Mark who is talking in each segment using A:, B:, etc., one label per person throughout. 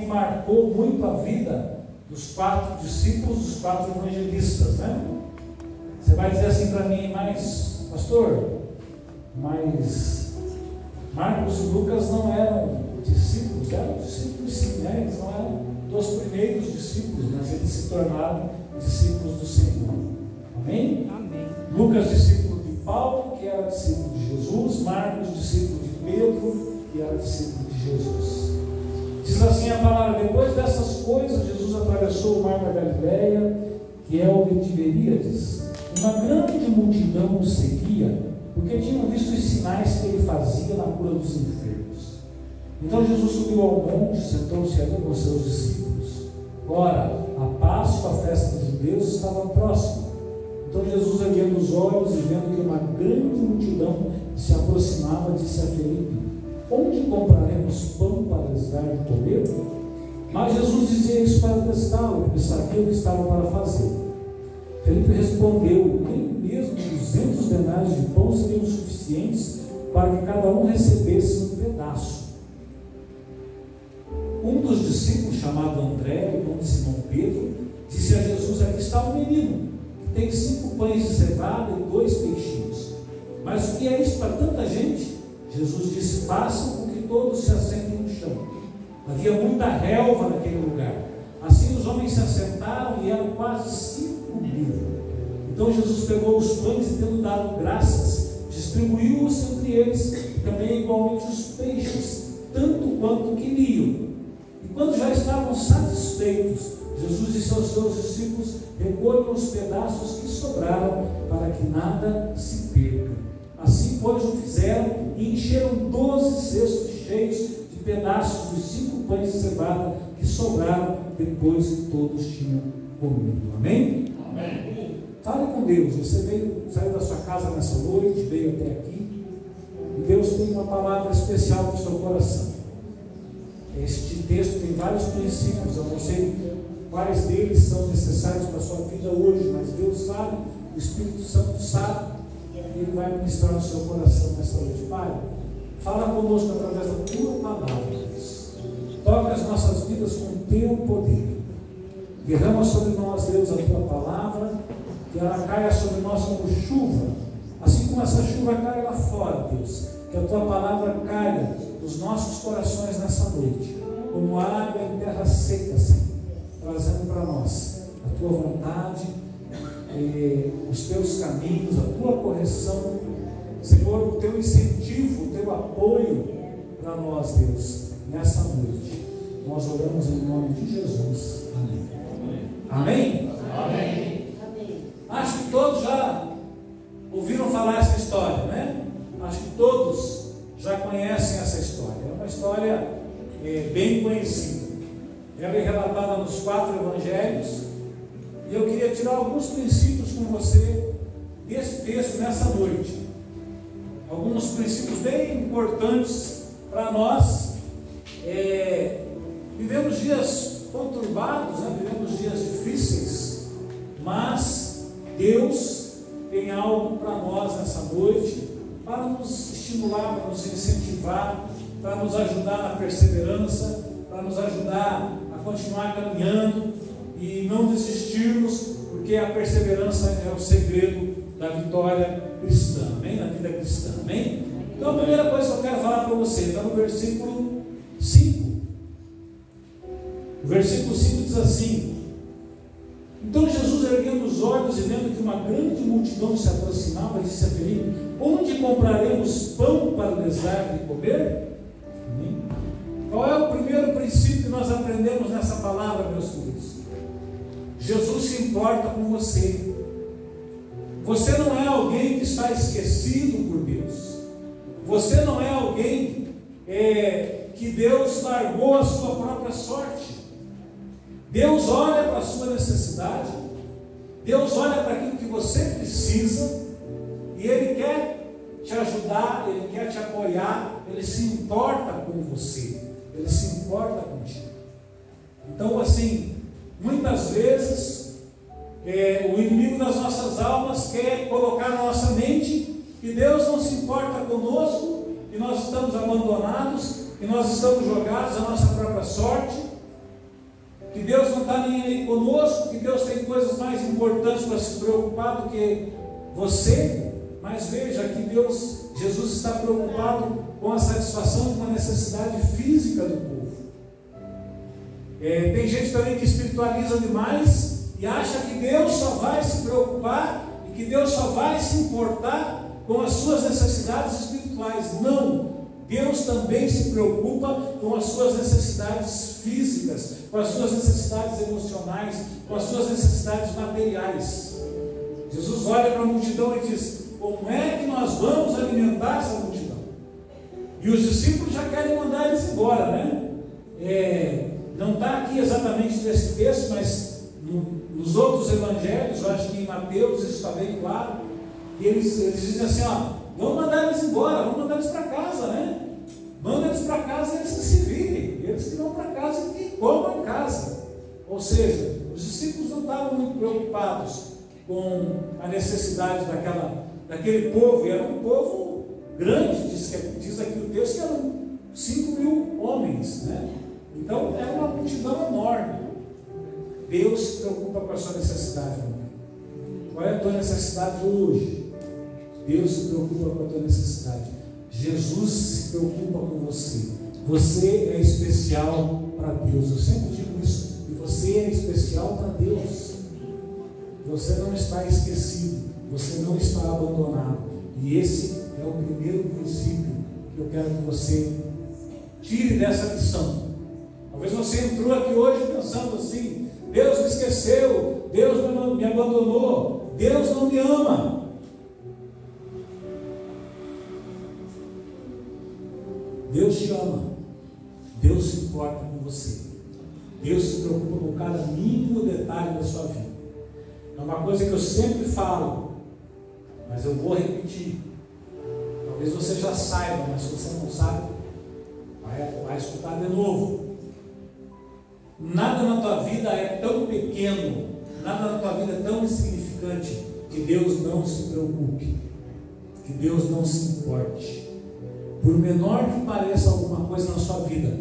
A: marcou muito a vida dos 4 discípulos, dos 4 evangelistas, né? Você vai dizer assim para mim, mas pastor, mas Marcos e Lucas não eram discípulos sim, né? Eles não eram dos primeiros discípulos, mas eles se tornaram discípulos do Senhor. Amém?
B: Amém.
A: Lucas, discípulo de Paulo, que era discípulo de Jesus. Marcos, discípulo de Pedro, que era discípulo de Jesus. Diz assim a palavra: depois dessas coisas, Jesus atravessou o mar da Galileia, que é o de Tiberíades. Uma grande multidão o seguia, porque tinham visto os sinais que ele fazia na cura dos enfermos. Então Jesus subiu ao monte, sentou-se ali com seus discípulos. Ora, a Páscoa, a festa dos judeus, estava próxima. Então Jesus, erguendo os olhos e vendo que uma grande multidão se aproximava, disse a Felipe: onde compraremos pão para lhes dar de comer? Mas Jesus dizia isso para testá-lo, porque sabia o que estava para fazer. Felipe respondeu: nem mesmo 200 denários de pão seriam suficientes para que cada um recebesse um pedaço. Um dos discípulos, chamado André, irmão de Simão Pedro, disse a Jesus: aqui está um menino, que tem 5 pães de cevada e 2 peixinhos. Mas o que é isso para tanta gente? Jesus disse: façam com que todos se assentem no chão. Havia muita relva naquele lugar. Assim os homens se assentaram e eram quase 5.000. Então Jesus pegou os pães e, tendo dado graças, distribuiu-os entre eles, e também igualmente os peixes, tanto quanto queriam. E quando já estavam satisfeitos, Jesus disse aos seus discípulos: recolham os pedaços que sobraram, para que nada se perca. Assim, pois, o fizeram e encheram 12 cestos cheios de pedaços dos 5 pães de cevada que sobraram depois que todos tinham comido. Amém?
B: Amém.
A: Fale com Deus. Você saiu da sua casa nessa noite, veio até aqui, e Deus tem uma palavra especial para o seu coração. Este texto tem vários princípios, eu não sei quais deles são necessários para a sua vida hoje, mas Deus sabe, o Espírito Santo sabe, e Ele vai ministrar no seu coração nessa noite. Pai, fala conosco através da tua palavra, Deus. Toca as nossas vidas com o teu poder. Derrama sobre nós, Deus, a tua palavra, que ela caia sobre nós como chuva, assim como essa chuva cai lá fora, Deus. Que a tua palavra caia nos nossos corações nessa noite, como água em terra seca, Senhor, trazendo para nós a tua vontade, os teus caminhos, a tua correção, Senhor, o teu incentivo, o teu apoio para nós, Deus, nessa noite. Nós oramos em nome de Jesus. Amém. Amém? Amém. Acho que todos já ouviram falar essa história, né? Acho que todos já conhecem essa história. É uma história bem conhecida. Ela é relatada nos 4 evangelhos. E eu queria tirar alguns princípios com você desse texto nessa noite. Alguns princípios bem importantes para nós. Vivemos dias conturbados, né? Vivemos dias difíceis, mas Deus tem algo para nós nessa noite, para nos estimular, para nos incentivar, para nos ajudar na perseverança, para nos ajudar a continuar caminhando e não desistirmos, porque a perseverança é o segredo da vitória cristã, amém? Na vida cristã, amém? Então a primeira coisa que eu quero falar para você está no versículo 5. O versículo 5 diz assim: então Jesus, erguendo os olhos e vendo que uma grande multidão se aproximava, disse a Felipe: onde compraremos pão para lhes dar de comer? Amém? Qual é o primeiro princípio que nós aprendemos nessa palavra, meus queridos? Jesus se importa com você. Você não é alguém que está esquecido por Deus. Você não é alguém que Deus largou a sua própria sorte. Deus olha para a sua necessidade, Deus olha para aquilo que você precisa, e Ele quer te ajudar, Ele quer te apoiar, Ele se importa com você, Ele se importa contigo. Então, assim, muitas vezes o inimigo das nossas almas quer colocar na nossa mente que Deus não se importa conosco, que nós estamos abandonados, que nós estamos jogados à nossa própria sorte, Deus não está nem aí conosco, que Deus tem coisas mais importantes para se preocupar do que você. Mas veja que Jesus está preocupado com a satisfação de uma necessidade física do povo. Tem gente também que espiritualiza demais e acha que Deus só vai se preocupar e que Deus só vai se importar com as suas necessidades espirituais. Não! Deus também se preocupa com as suas necessidades físicas, com as suas necessidades emocionais, com as suas necessidades materiais. Jesus olha para a multidão e diz: como é que nós vamos alimentar essa multidão? E os discípulos já querem mandar eles embora, né? Não está aqui exatamente nesse texto, mas nos outros evangelhos, eu acho que em Mateus isso está bem claro, eles dizem assim: vamos mandar eles embora, vamos mandar eles para casa, né? Manda eles para casa e eles que se virem, eles que vão para casa e que comam em casa. Ou seja, os discípulos não estavam muito preocupados com a necessidade daquele povo, e era um povo grande, diz aqui o texto que eram 5.000 homens, né? Então era uma multidão enorme. Deus se preocupa com a sua necessidade, meu amigo. Qual é a tua necessidade hoje? Deus se preocupa com a tua necessidade. Jesus se preocupa com você. Você é especial para Deus. Eu sempre digo isso. E você é especial para Deus. Você não está esquecido. Você não está abandonado. E esse é o primeiro princípio que eu quero que você tire dessa lição. Talvez você entrou aqui hoje pensando assim: Deus me esqueceu, Deus me abandonou, Deus não me ama. Deus te ama, Deus se importa com você, Deus se preocupa com cada mínimo detalhe da sua vida. É uma coisa que eu sempre falo, mas eu vou repetir. Talvez você já saiba, mas se você não sabe, vai escutar de novo. Nada na tua vida é tão pequeno, nada na tua vida é tão insignificante que Deus não se preocupe, que Deus não se importe. Por menor que pareça alguma coisa na sua vida,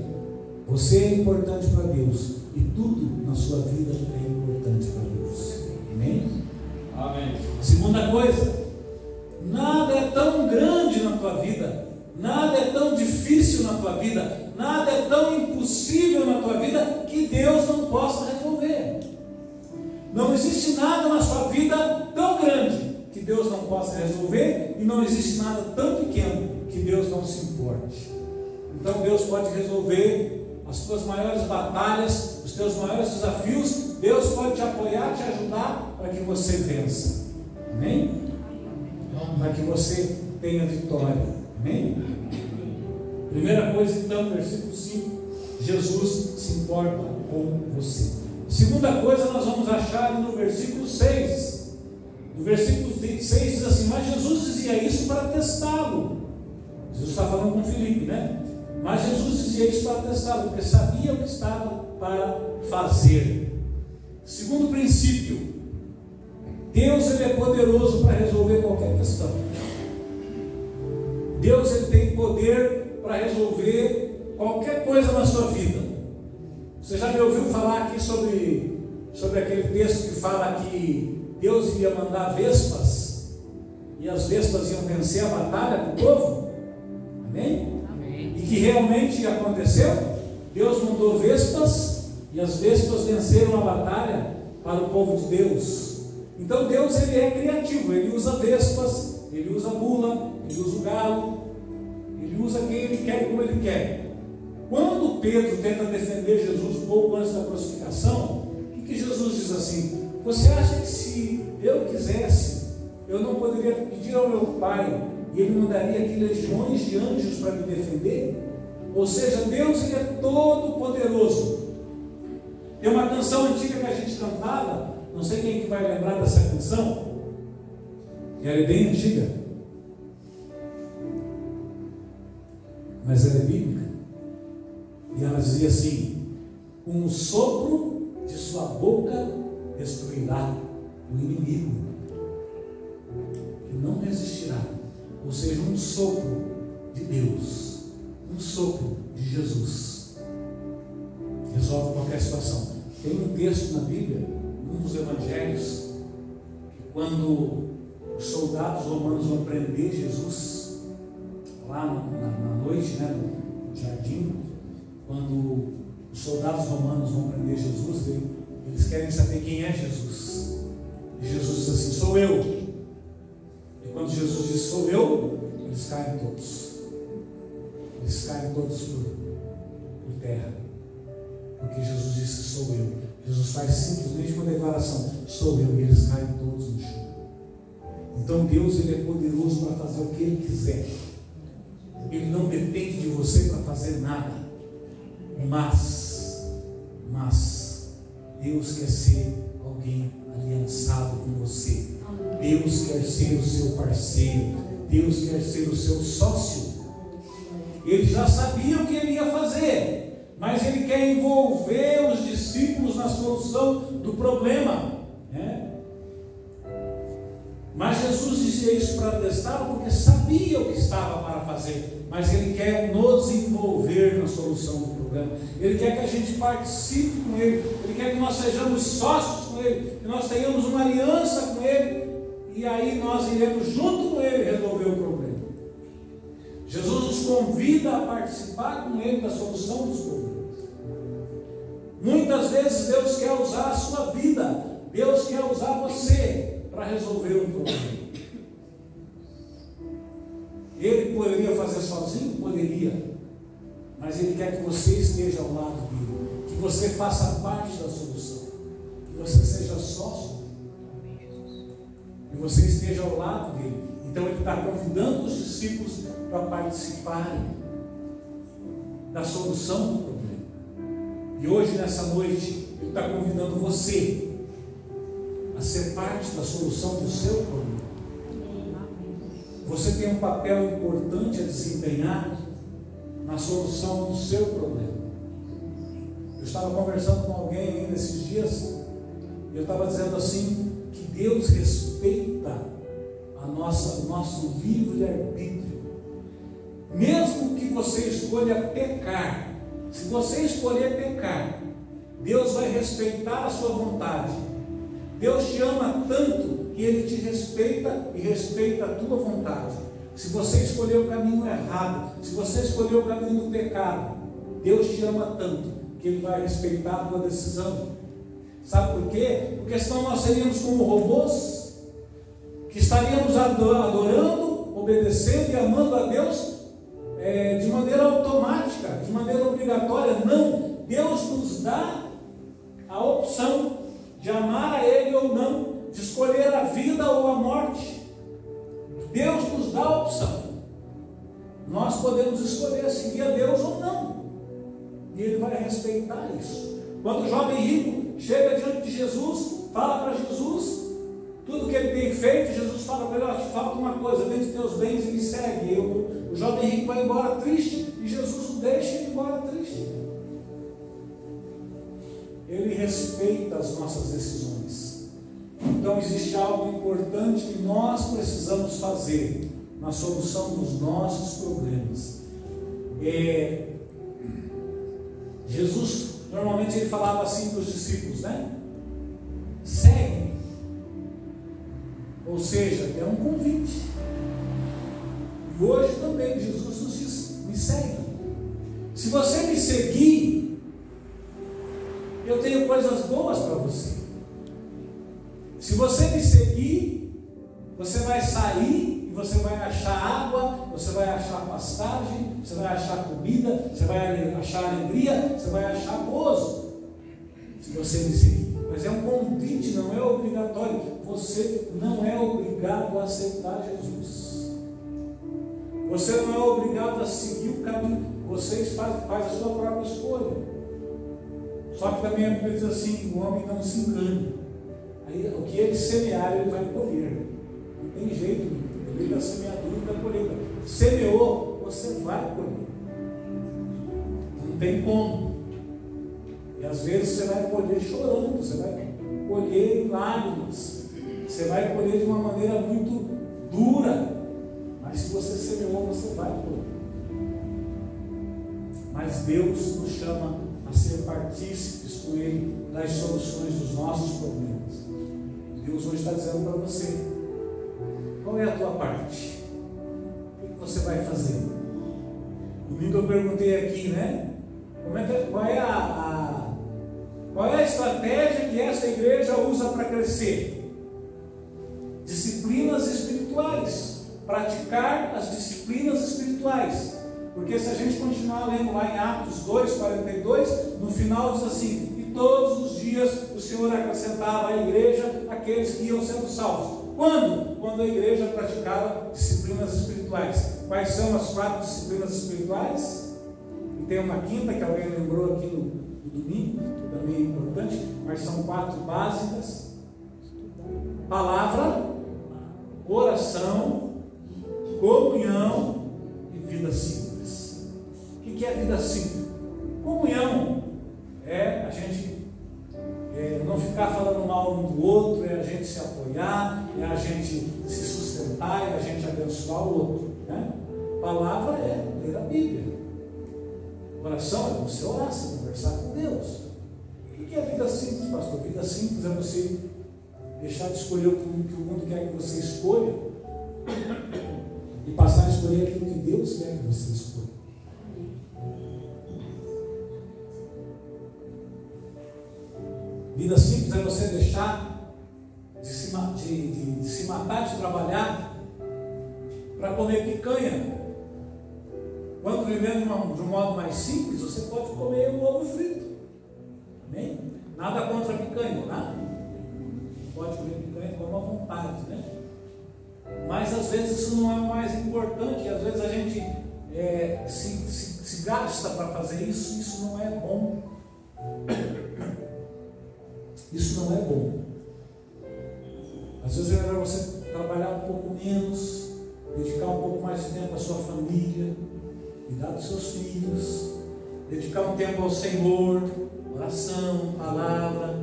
A: você é importante para Deus, e tudo na sua vida é importante para Deus. Amém? Amém. Segunda coisa: nada é tão grande na tua vida, nada é tão difícil na tua vida, nada é tão impossível na tua vida que Deus não possa resolver. Não existe nada na sua vida tão grande que Deus não possa resolver, e não existe nada tão pequeno que Deus não se importe. Então Deus pode resolver as tuas maiores batalhas, os teus maiores desafios. Deus pode te apoiar, te ajudar para que você vença. Amém? Para que você tenha vitória. Amém? Primeira coisa, então, versículo 5: Jesus se importa com você. Segunda coisa, nós vamos achar ali no versículo 6. No versículo 6 diz assim: mas Jesus dizia isso para testá-lo. Jesus está falando com Filipe, né? Mas Jesus dizia isso para testá-lo, porque sabia o que estava para fazer. Segundo princípio: Deus ele é poderoso para resolver qualquer questão. Deus ele tem poder para resolver qualquer coisa na sua vida. Você já me ouviu falar aqui sobre aquele texto que fala que Deus iria mandar vespas, e as vespas iam vencer a batalha para o povo? Amém? Amém? E que realmente aconteceu. Deus mandou vespas, e as vespas venceram a batalha para o povo de Deus. Então Deus ele é criativo, ele usa vespas, ele usa mula, ele usa o galo, ele usa quem ele quer e como ele quer. Quando Pedro tenta defender Jesus pouco antes da crucificação, o que Jesus diz assim: você acha que se eu quisesse, eu não poderia pedir ao meu Pai e Ele mandaria aqui legiões de anjos para me defender? Ou seja, Deus ele é todo poderoso. Tem uma canção antiga que a gente cantava, não sei quem que vai lembrar dessa canção, ela é bem antiga, mas ela é bíblica, e ela dizia assim: com o sopro de sua boca destruirá o inimigo, que não resistirá. Ou seja, um sopro de Deus, um sopro de Jesus resolve qualquer situação. Tem um texto na Bíblia, num dos evangelhos, que quando os soldados romanos vão prender Jesus, lá na noite, né, no jardim, quando os soldados romanos vão prender Jesus, eles querem saber quem é Jesus. E Jesus diz assim: sou eu. E quando Jesus diz sou eu, eles caem todos. Eles caem todos por terra. Porque Jesus disse: sou eu. Jesus faz simplesmente uma declaração: sou eu. E eles caem todos no chão. Então Deus, Ele é poderoso para fazer o que Ele quiser. Ele não depende de você para fazer nada. Mas Deus quer ser alguém aliançado com você. Deus quer ser o seu parceiro. Deus quer ser o seu sócio. Ele já sabia o que ele ia fazer, mas ele quer envolver os discípulos na solução do problema, né? Mas Jesus dizia isso para testá-lo, porque sabia o que estava para fazer, mas ele quer nos envolver na solução do problema. Ele quer que a gente participe com ele, ele quer que nós sejamos sócios com ele, que nós tenhamos uma aliança com ele, e aí nós iremos junto com ele resolver o problema. Jesus nos convida a participar com ele da solução dos problemas. Muitas vezes Deus quer usar a sua vida, Deus quer usar você para resolver um problema. Ele poderia fazer sozinho? Poderia. Mas Ele quer que você esteja ao lado dele, que você faça parte da solução, que você seja sócio, que você esteja ao lado dele. Então Ele está convidando os discípulos para participarem da solução do problema. E hoje, nessa noite, Ele está convidando você a ser parte da solução do seu problema. Você tem um papel importante a desempenhar na solução do seu problema. Eu estava conversando com alguém ainda esses dias, e eu estava dizendo assim, que Deus respeita o nosso livre-arbítrio. Mesmo que você escolha pecar, se você escolher pecar, Deus vai respeitar a sua vontade. Deus te ama tanto que Ele te respeita e respeita a tua vontade. Se você escolher o caminho errado, se você escolher o caminho do pecado, Deus te ama tanto que Ele vai respeitar a tua decisão. Sabe por quê? Porque senão nós seríamos como robôs, que estaríamos adorando, obedecendo e amando a Deus de maneira automática, de maneira obrigatória. Não, Deus nos dá a opção de amar a Ele ou não, de escolher a vida ou a morte. Deus nos dá a opção. Nós podemos escolher seguir a Deus ou não, e Ele vai respeitar isso. Quando o jovem rico chega diante de Jesus, fala para Jesus tudo que ele tem feito, Jesus fala para ele: te falta uma coisa, vende teus bens e me segue. O jovem rico vai embora triste, e Jesus o deixa ir embora triste. Ele respeita as nossas decisões. Então existe algo importante que nós precisamos fazer na solução dos nossos problemas. Jesus, normalmente ele falava assim para os discípulos, né? Segue. Ou seja, é um convite. E hoje também Jesus nos diz: me segue. Se você me seguir, eu tenho coisas boas para você. Se você me seguir, você vai sair e você vai achar água, você vai achar pastagem, você vai achar comida, você vai achar alegria, você vai achar gozo. Se você me seguir. Mas é um convite, não é obrigatório. Você não é obrigado a aceitar Jesus. Você não é obrigado a seguir o caminho. Você faz a sua própria escolha. Só que também a Bíblia diz assim: o homem não se engane. Aí, o que ele semear, ele vai colher. Não tem jeito, ele da semeadura e da colheita. Semeou, você vai colher. Não tem como. E às vezes você vai colher chorando, você vai colher em lágrimas, você vai colher de uma maneira muito dura, mas se você semeou, você vai colher. Mas Deus nos chama a ser partícipes com Ele nas soluções dos nossos problemas. Deus hoje está dizendo para você: qual é a tua parte? O que você vai fazer? Domingo eu perguntei aqui, né? Qual é a estratégia que essa igreja usa para crescer? Disciplinas espirituais. Praticar as disciplinas espirituais. Porque se a gente continuar lendo lá em Atos 2:42, no final diz assim: e todos os dias o Senhor acrescentava à igreja aqueles que iam sendo salvos. Quando? Quando a igreja praticava disciplinas espirituais. Quais são as 4 disciplinas espirituais? E tem uma quinta que alguém lembrou aqui no domingo, também é importante, mas são 4 básicas: palavra, oração, comunhão e vida simples. O que é vida simples? Comunhão é a gente não ficar falando mal um do outro, é a gente se apoiar, é a gente se sustentar, é a gente abençoar o outro, né? Palavra é ler a Bíblia. Oração é você orar, você conversar com Deus. O que é vida simples, pastor? Vida simples é você deixar de escolher o que o mundo quer que você escolha e passar a escolher aquilo que Deus quer que você escolha. Vida simples é você deixar de se matar de trabalhar para comer picanha. Quando vivendo de um modo mais simples, você pode comer um ovo frito. Amém? Nada contra a picanha, tá? Pode comer picanha com uma vontade, né? Mas às vezes isso não é o mais importante. Às vezes a gente se gasta para fazer isso. Isso não é bom. Isso não é bom. Às vezes é melhor você trabalhar um pouco menos, dedicar um pouco mais de tempo à sua família, cuidar dos seus filhos, dedicar um tempo ao Senhor, oração, palavra,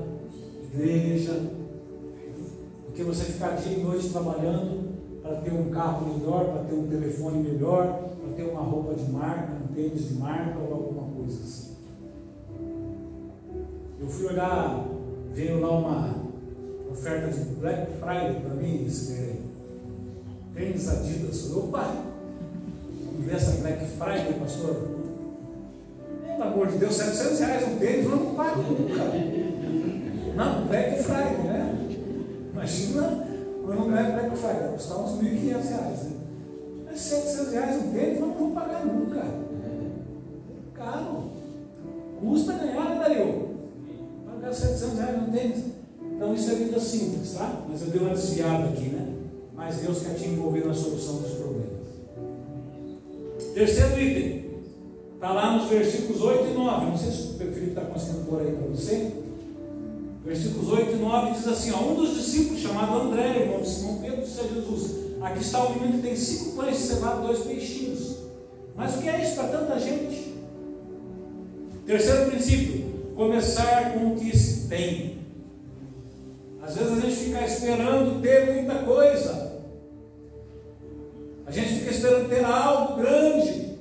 A: igreja, do que você ficar dia e noite trabalhando para ter um carro melhor, para ter um telefone melhor, para ter uma roupa de marca, um tênis de marca ou alguma coisa assim. Eu fui olhar, veio lá uma oferta de Black Friday para mim, esse tênis Adidas. Opa! Vamos ver essa Black Friday, pastor? Pelo amor de Deus, R$700 um tênis, eu não pago nunca. Não, Black Friday, né? Imagina quando não é Black Friday, vai custar uns R$1.500, né? Mas R$700 um tênis, eu não vou pagar nunca. Caro. Custa ganhar, né, Dario? Pagar R$700 um tênis. Então isso é vida simples, tá? Mas eu dei uma desviada aqui, né? Mas Deus quer te envolver na solução dos problemas. Terceiro item, está lá nos versículos 8 e 9. Não sei se o Felipe está conseguindo pôr aí para você. Versículos 8 e 9 diz assim: ó, um dos discípulos, chamado André, irmão de Simão Pedro, disse a Jesus: aqui está o menino que tem 5 pães de cevada e 2 peixinhos. Mas o que é isso para tanta gente? Terceiro princípio: começar com o que se tem. Às vezes a gente fica esperando ter muita coisa. A gente fica esperando ter algo grande.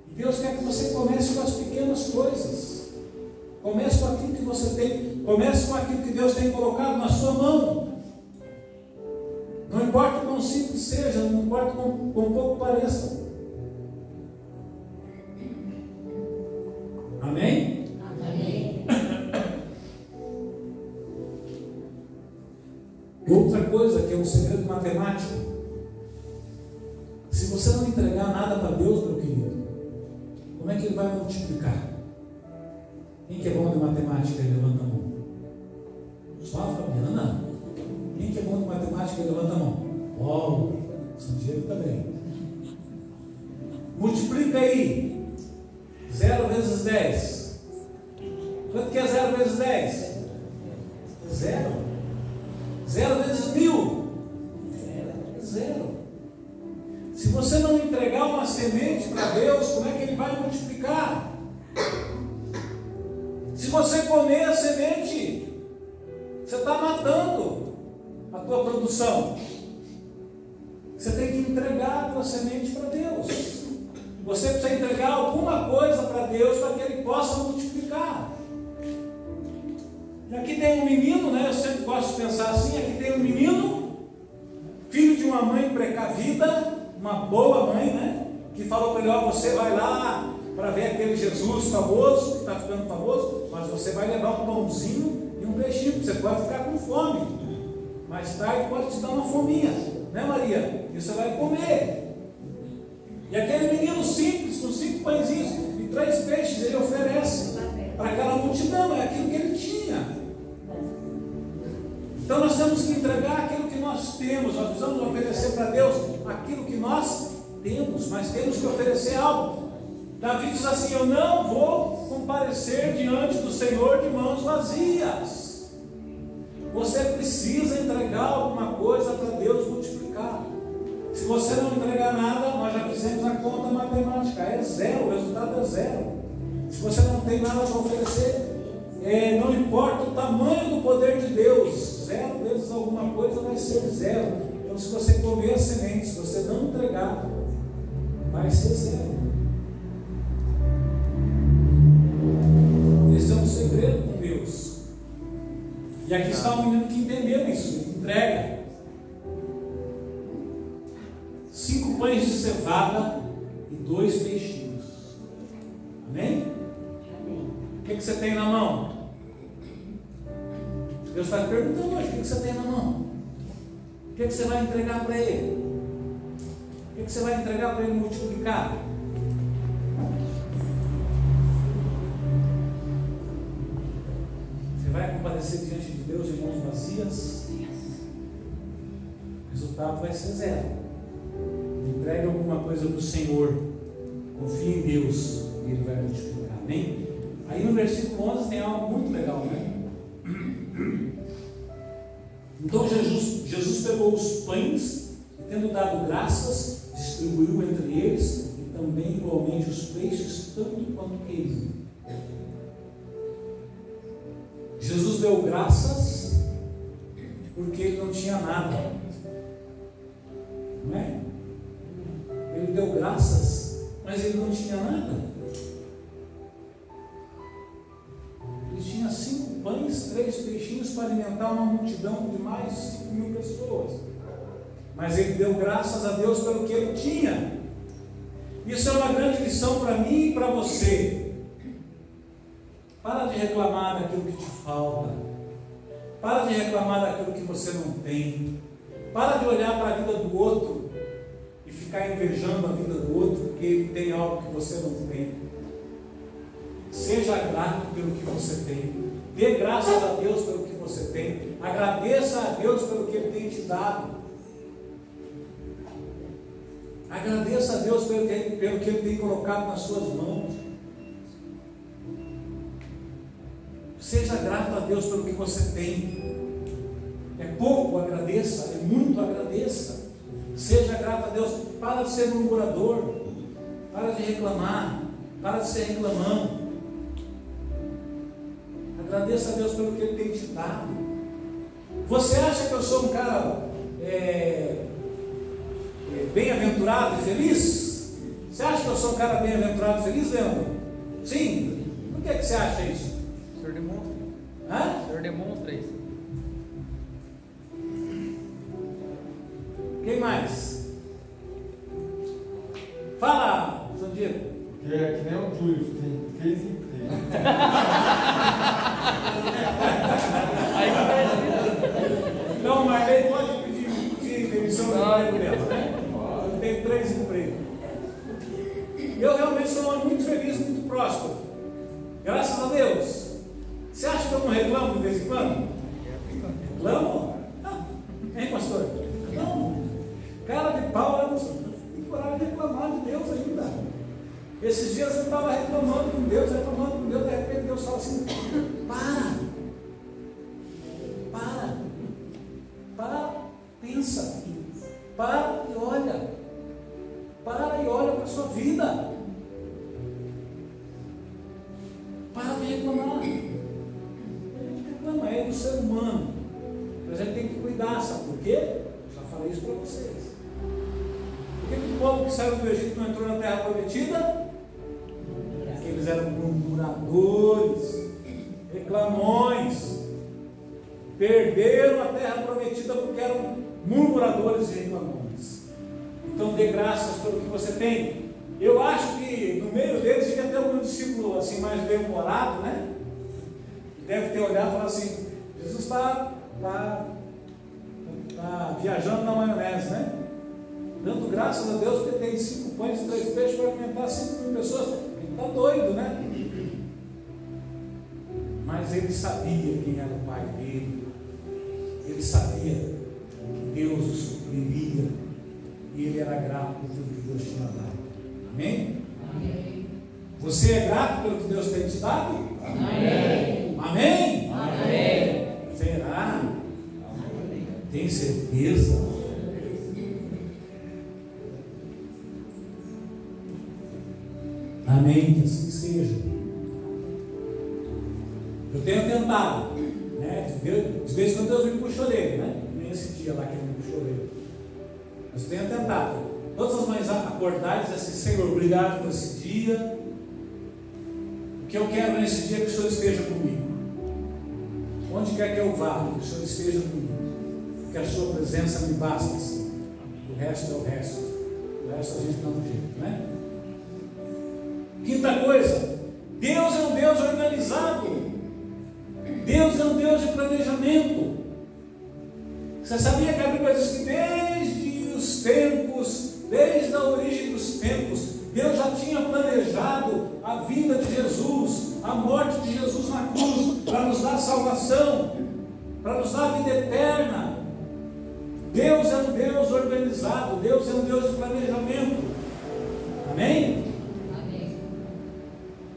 A: E Deus quer que você comece com as pequenas coisas. Comece com aquilo que você tem. Comece com aquilo que Deus tem colocado na sua mão. Não importa quão simples seja, não importa quão pouco pareça. Amém? Amém. Outra coisa que é um segredo matemático: se você não entregar nada para Deus, meu querido, como é que Ele vai multiplicar? Quem que é bom de matemática e levanta a mão? Só a Fabiana? Quem que é bom de matemática e levanta a mão? Paulo, São Diego também. Multiplica aí. 0 vezes 10. Quanto que é 0 vezes 10? É 0. 0 vezes 1000? É 0. Se você não entregar uma semente para Deus, como é que Ele vai multiplicar? Se você comer a semente, você está matando a tua produção. Você tem que entregar a tua semente para Deus. Você precisa entregar alguma coisa para Deus para que Ele possa multiplicar. aqui tem um menino, né? Eu sempre gosto de pensar assim, aqui tem um menino, filho de uma mãe precavida, uma boa mãe, né? Que falou para ele, ó, você vai lá para ver aquele Jesus famoso, que está ficando famoso, mas você vai levar um pãozinho e um peixinho, você pode ficar com fome, mais tarde pode te dar uma fominha, né, Maria? E você vai comer. E aquele menino simples, com 5 pãezinhos e 3 peixes, ele oferece para aquela multidão, é aquilo que ele tinha. Então nós temos que entregar aquilo que nós temos, nós precisamos oferecer para Deus aquilo que nós temos, mas temos que oferecer algo. Davi diz assim, eu não vou comparecer diante do Senhor de mãos vazias. Você precisa entregar alguma coisa para Deus multiplicar. Se você não entregar nada, nós já fizemos a conta matemática, é zero, o resultado é zero. Se você não tem nada para oferecer, não importa o tamanho do poder de Deus, 0 vezes alguma coisa vai ser 0. Então, se você comer a semente, se você não entregar, vai ser 0. Esse é um segredo com Deus. E aqui está um menino que entendeu isso, entrega. 5 pães de cevada e 2 peixinhos. Amém? O que você tem na mão? Deus está perguntando hoje, o que você tem na mão? O que você vai entregar para Ele? O que você vai entregar para Ele multiplicar? Você vai comparecer diante de Deus de mãos vazias? O resultado vai ser 0. Entregue alguma coisa para o Senhor, confie em Deus e Ele vai multiplicar. Amém? Aí no versículo 11 tem algo muito legal, né? Então Jesus pegou os pães e, tendo dado graças, distribuiu entre eles e também igualmente os peixes, tanto quanto ele. Jesus deu graças porque ele não tinha nada, não é? Ele deu graças, mas ele não tinha nada. Ele tinha 5 pães, 3 peixinhos para alimentar uma multidão de mais de 5.000 pessoas. Mas ele deu graças a Deus pelo que ele tinha. Isso é uma grande lição para mim e para você. Para de reclamar daquilo que te falta. Para de reclamar daquilo que você não tem. Para de olhar para a vida do outro e ficar invejando a vida do outro porque ele tem algo que você não tem. Seja grato pelo que você tem. Dê graças a Deus pelo que você tem. Agradeça a Deus pelo que Ele tem te dado. Agradeça a Deus pelo que Ele tem colocado nas suas mãos. Seja grato a Deus pelo que você tem. É pouco, agradeça. É muito, agradeça. Seja grato a Deus. Para de ser murmurador. Para de reclamar. Para de ser reclamão. Agradeça a Deus pelo que Ele tem te dado. Você acha que eu sou um cara bem-aventurado e feliz? Você acha que eu sou um cara bem-aventurado e feliz, Leandro? Sim? Por que você acha isso?
B: O senhor demonstra.
A: Hã?
B: O senhor demonstra isso.
A: Quem mais? Fala, Sandiego.
C: É que nem o Júlio, tem 3 em 3.
A: Então, Marlene pode pedir demissão do emprego dela, né? Eu tenho 3 empregos. Eu realmente sou um homem muito feliz, muito próspero. Graças a Deus. Você acha que eu não reclamo de vez em quando? Reclamo? Ah, hein, pastor? Não. Cara de pau, eu não tenho coragem de reclamar de Deus ainda. Esses dias eu estava reclamando com Deus, de repente Deus fala assim: pensa, para e olha para a sua vida, para de reclamar. A gente reclama, é do ser humano, mas a gente tem que cuidar, sabe por quê? Eu já falei isso para vocês. Por que o povo que saiu do Egito não entrou na terra prometida? Porque eles eram murmuradores, reclamões. perderam a terra prometida porque eram murmuradores e reclamões. Então dê graças pelo que você tem. Eu acho que no meio deles devia ter algum discípulo assim mais bem-humorado, né? Deve ter olhado e falado assim: Jesus está viajando na maionese, né? Dando graças a Deus porque tem 5 pães e 3 peixes para alimentar 5.000 pessoas. Ele está doido, né? Mas ele sabia quem era o pai dele. Ele sabia que Deus o supriria. E ele era grato por tudo que Deus tinha dado. Amém?
D: Amém.
A: Você é grato pelo que Deus tem te dado?
D: Amém.
A: Amém?
D: Amém.
A: Será? Tem certeza? Amém, que assim seja. Eu tenho tentado, né? De vez em quando Deus me puxou dele, né? Nem esse dia lá que ele me puxou dele. Mas eu tenho tentado. Todas as manhãs acordar e dizer assim: Senhor, obrigado por esse dia. O que eu quero nesse dia é que o Senhor esteja comigo. Onde quer que eu vá, que o Senhor esteja comigo. Que a sua presença me basta, assim. O resto é o resto. O resto a gente dá um jeito, né? Quinta coisa, Deus é um Deus organizado. Deus é um Deus de planejamento. Você sabia que a Bíblia diz que desde os tempos, desde a origem dos tempos, Deus já tinha planejado a vinda de Jesus, a morte de Jesus na cruz, para nos dar salvação, para nos dar vida eterna. Deus é um Deus organizado, Deus é um Deus de planejamento. Amém?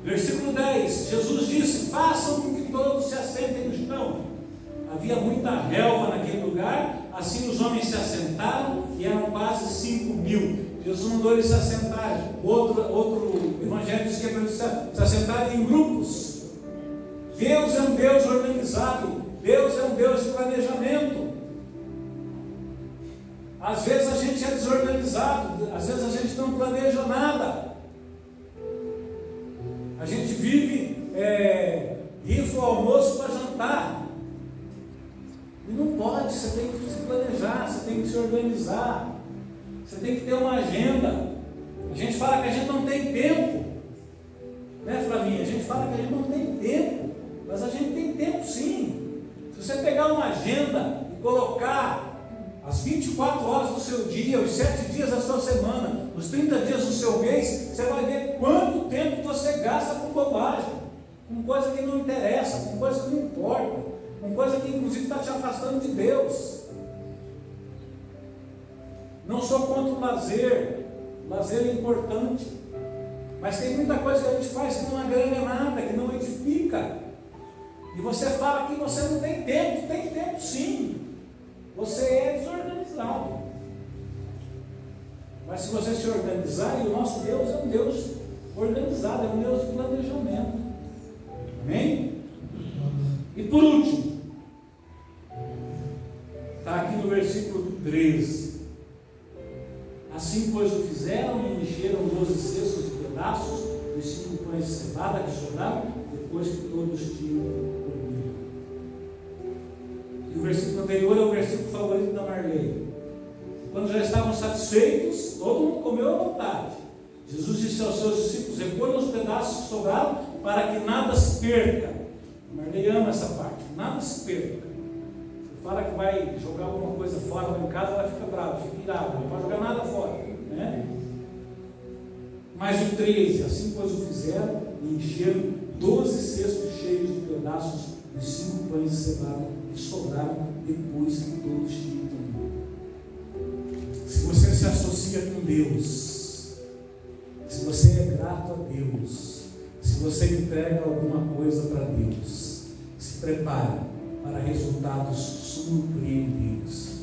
A: Versículo 10, Jesus disse: façam com que todos se assentem no chão. Havia muita relva naquele lugar, assim os homens se assentaram, e eram quase 5.000. Jesus mandou eles se assentarem. Outro evangelho diz que é para eles se assentarem em grupos. Deus é um Deus organizado, Deus é um Deus de planejamento. Às vezes a gente é desorganizado, às vezes a gente não planeja nada. A gente vive rifa o almoço para jantar. E não pode, você tem que se planejar, você tem que se organizar, você tem que ter uma agenda. A gente fala que a gente não tem tempo, né, Flavinha? A gente fala que a gente não tem tempo, mas a gente tem tempo sim. Se você pegar uma agenda e colocar as 24 horas do seu dia, os 7 dias da sua semana, os 30 dias do seu mês, você vai ver quanto tempo você gasta com bobagem, com coisa que não interessa, com coisa que não importa, com coisa que inclusive está te afastando de Deus. Não sou contra o lazer é importante, mas tem muita coisa que a gente faz que não agrega nada, que não edifica, e você fala que você não tem tempo sim. Você é desorganizado. Mas se você se organizar, e o nosso Deus é um Deus organizado, é um Deus de planejamento. Amém? E por último, está aqui no versículo 13. Assim, pois, o fizeram e encheram 12 cestos de pedaços dos 5 pães de cevada que sobraram, depois que todos tinham comido. E o versículo anterior é o versículo favorito da Marlene. Quando já estavam satisfeitos, todo mundo comeu à vontade. Jesus disse aos seus discípulos: recolham os pedaços que sobraram, para que nada se perca. A Marlene ama essa parte, nada se perca. Você fala que vai jogar alguma coisa fora lá em casa, ela fica brava, fica irada, não pode jogar nada fora, né? Mas o 13, assim pois o fizeram, e encheram 12 cestos cheios de pedaços dos 5 pães de cevada que sobraram depois que todos tinham comido. Se você se associa com Deus, se você é grato a Deus, se você entrega alguma coisa para Deus, se prepare para resultados surpreendentes.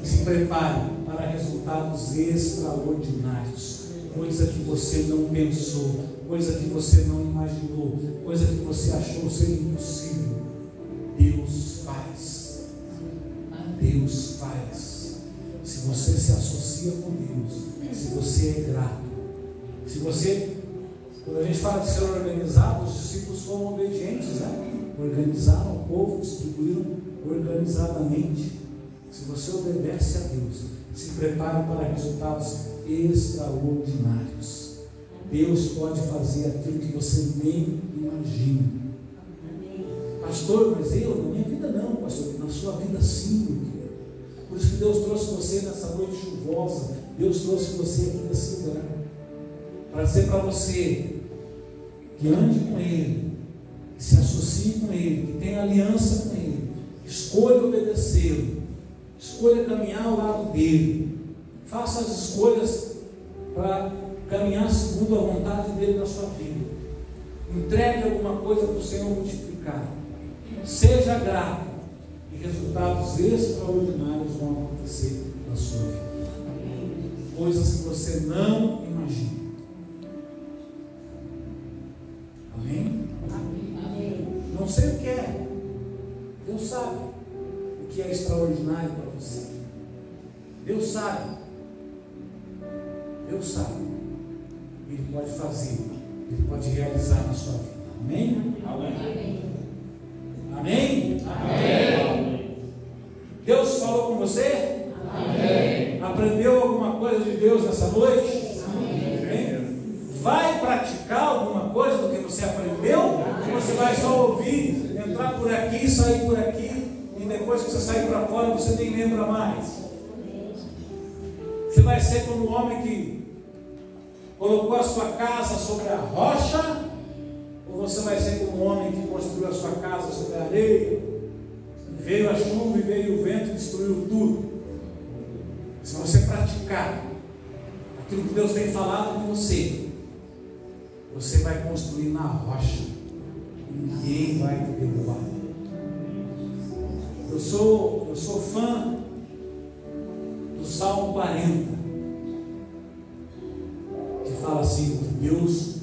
A: Se prepare para resultados extraordinários, coisa que você não pensou, coisa que você não imaginou, coisa que você achou ser impossível. Deus faz. Deus faz. Se você se associa com Deus, se você é grato, se você, quando a gente fala de ser organizado, os discípulos foram obedientes, né? organizaram o povo, distribuíram organizadamente. Se você obedece a Deus, se prepare para resultados extraordinários. Deus pode fazer aquilo que você nem imagina. Pastor, mas eu, na minha vida não, pastor, na sua vida sim, meu querido. Por isso que Deus trouxe você nessa noite chuvosa, Deus trouxe você aqui nesse lugar, para dizer para você que ande com Ele, que se associe com Ele, que tenha aliança com Ele, escolha obedecê-lo, escolha caminhar ao lado dele, faça as escolhas para caminhar segundo a vontade dele na sua vida. Entregue alguma coisa para o Senhor multiplicar. Seja grato e resultados extraordinários vão acontecer na sua vida. Coisas que você não imagina. Amém? Não sei o que é. Deus sabe o que é extraordinário para você. Deus sabe. Deus sabe. Ele pode fazer. Ele pode realizar na sua vida. Amém?
D: Amém.
A: Amém?
D: Amém.
A: Deus falou com você?
D: Amém.
A: Aprendeu alguma coisa de Deus nessa noite?
D: Amém.
A: Vai praticar alguma coisa do que você aprendeu? Ou você vai só ouvir, entrar por aqui, sair por aqui, e depois que você sair para fora você nem lembra mais? Você vai ser como o homem que colocou a sua casa sobre a rocha? Ou você vai ser como um homem que construiu a sua casa sobre a areia? Veio a chuva e veio o vento e destruiu tudo. Se você praticar aquilo que Deus tem falado com você, você vai construir na rocha. E ninguém vai te derrubar. Eu sou fã do Salmo 40, que fala assim, que Deus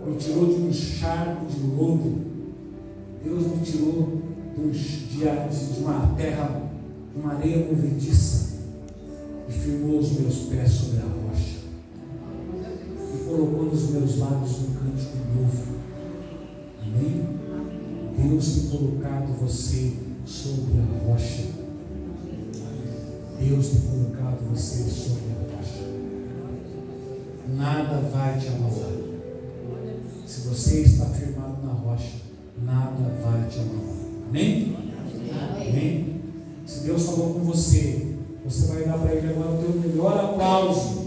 A: me tirou de um charco de lodo. Deus me tirou de uma terra, de uma areia movediça, e firmou os meus pés sobre a rocha, e colocou nos meus lábios um cântico novo. Amém? Deus tem colocado você sobre a rocha. Deus tem colocado você sobre a rocha. Nada vai te abalar. Se você está firmado na rocha, nada vai te abalar. Amém? Amém? Se Deus falou com você, você vai dar para Ele agora o teu melhor aplauso.